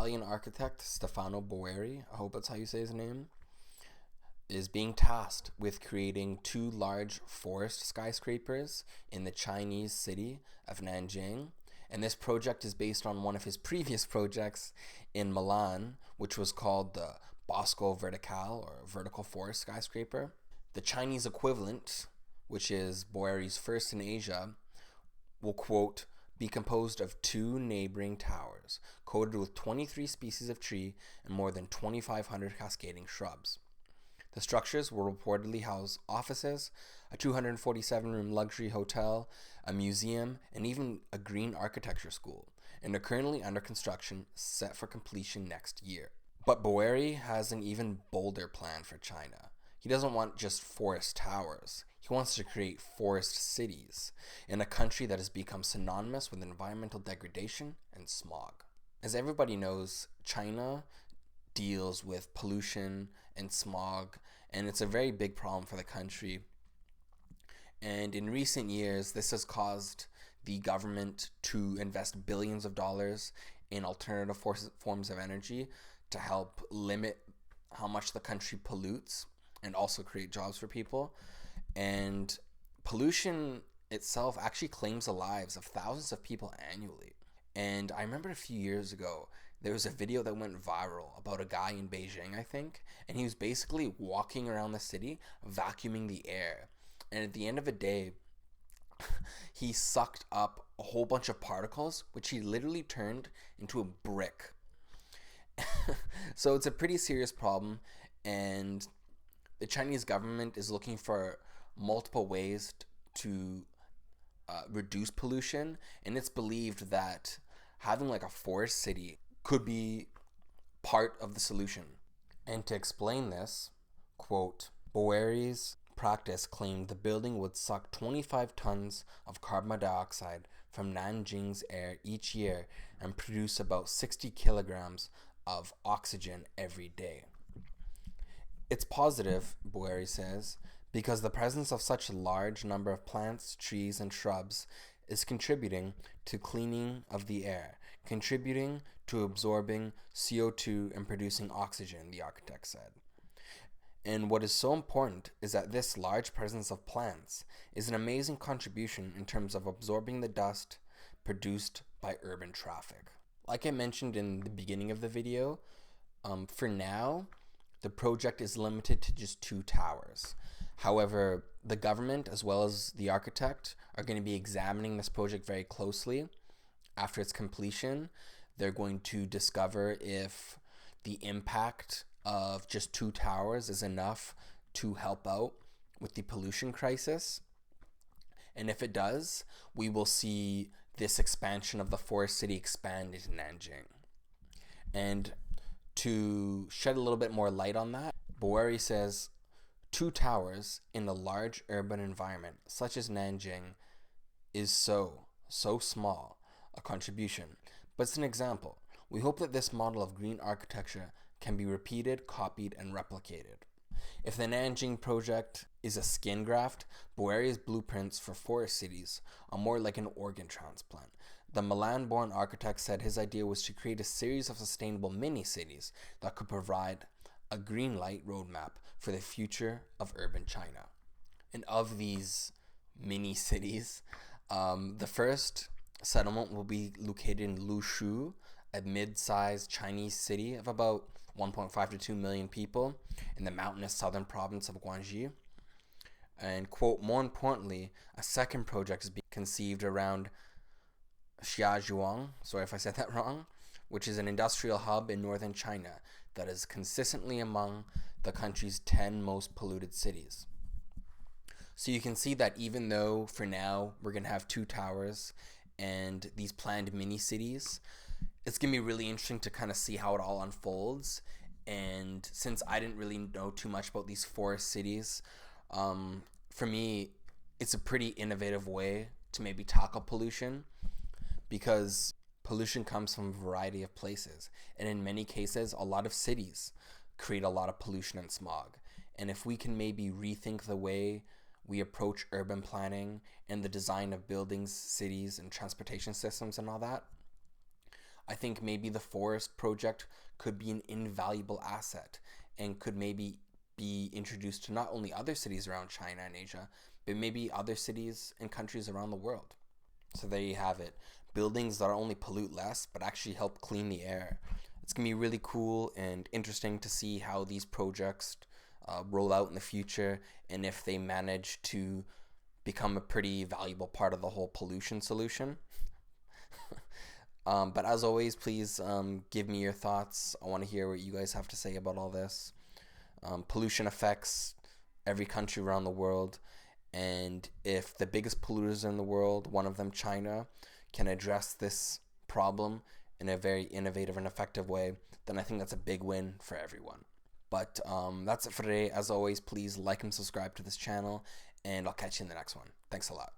Italian architect Stefano Boeri, I hope that's how you say his name, is being tasked with creating two large forest skyscrapers in the Chinese city of Nanjing. And this project is based on one of his previous projects in Milan, which was called the Bosco Vertical, or vertical forest skyscraper. The Chinese equivalent, which is Boeri's first in Asia, will, quote, be composed of two neighboring towers, coated with 23 species of tree and more than 2,500 cascading shrubs. The structures will reportedly house offices, a 247-room luxury hotel, a museum, and even a green architecture school, and are currently under construction, set for completion next year. But Boeri has an even bolder plan for China. He doesn't want just forest towers. He wants to create forest cities in a country that has become synonymous with environmental degradation and smog. As everybody knows, China deals with pollution and smog, and it's a very big problem for the country. And in recent years, this has caused the government to invest billions of dollars in alternative forms of energy to help limit how much the country pollutes and also create jobs for people. And pollution itself actually claims the lives of thousands of people annually. And I remember a few years ago, there was a video that went viral about a guy in Beijing, I think, and he was basically walking around the city, vacuuming the air. And at the end of the day, he sucked up a whole bunch of particles, which he literally turned into a brick. So it's a pretty serious problem, and the Chinese government is looking for multiple ways to reduce pollution, and it's believed that having like a forest city could be part of the solution. And to explain this, quote, Boeri's practice claimed the building would suck 25 tons of carbon dioxide from Nanjing's air each year and produce about 60 kilograms of oxygen every day. It's positive, Boeri says, because the presence of such a large number of plants, trees, and shrubs is contributing to cleaning of the air, contributing to absorbing CO2 and producing oxygen, the architect said. And what is so important is that this large presence of plants is an amazing contribution in terms of absorbing the dust produced by urban traffic. Like I mentioned in the beginning of the video, for now, the project is limited to just two towers. However, the government as well as the architect are going to be examining this project very closely. After its completion, they're going to discover if the impact of just two towers is enough to help out with the pollution crisis. And if it does, we will see this expansion of the forest city expand into Nanjing. And to shed a little bit more light on that, Boeri says two towers in a large urban environment such as Nanjing is so small a contribution, but it's an example. We hope that this model of green architecture can be repeated, copied, and replicated. If the Nanjing project is a skin graft, Boeri's blueprints for forest cities are more like an organ transplant. The Milan-born architect said his idea was to create a series of sustainable mini-cities that could provide a green light roadmap for the future of urban China. And of these mini-cities, the first settlement will be located in Lushu, a mid-sized Chinese city of about 1.5 to 2 million people in the mountainous southern province of Guangxi. And, quote, more importantly, a second project is being conceived around Xiaozhuang, sorry if I said that wrong, which is an industrial hub in northern China that is consistently among the country's 10 most polluted cities. So you can see that even though for now we're going to have two towers and these planned mini-cities, it's going to be really interesting to kind of see how it all unfolds. And since I didn't really know too much about these forest cities, for me, it's a pretty innovative way to maybe tackle pollution, because pollution comes from a variety of places. And in many cases, a lot of cities create a lot of pollution and smog. And if we can maybe rethink the way we approach urban planning and the design of buildings, cities, and transportation systems and all that, I think maybe the forest project could be an invaluable asset and could maybe be introduced to not only other cities around China and Asia, but maybe other cities and countries around the world. So there you have it. Buildings that only pollute less, but actually help clean the air. It's going to be really cool and interesting to see how these projects roll out in the future, and if they manage to become a pretty valuable part of the whole pollution solution. But as always, please give me your thoughts. I want to hear what you guys have to say about all this. Pollution affects every country around the world, and if the biggest polluters in the world, one of them China, can address this problem in a very innovative and effective way, then I think that's a big win for everyone. But that's it for today. As always, please like and subscribe to this channel, and I'll catch you in the next one. Thanks a lot.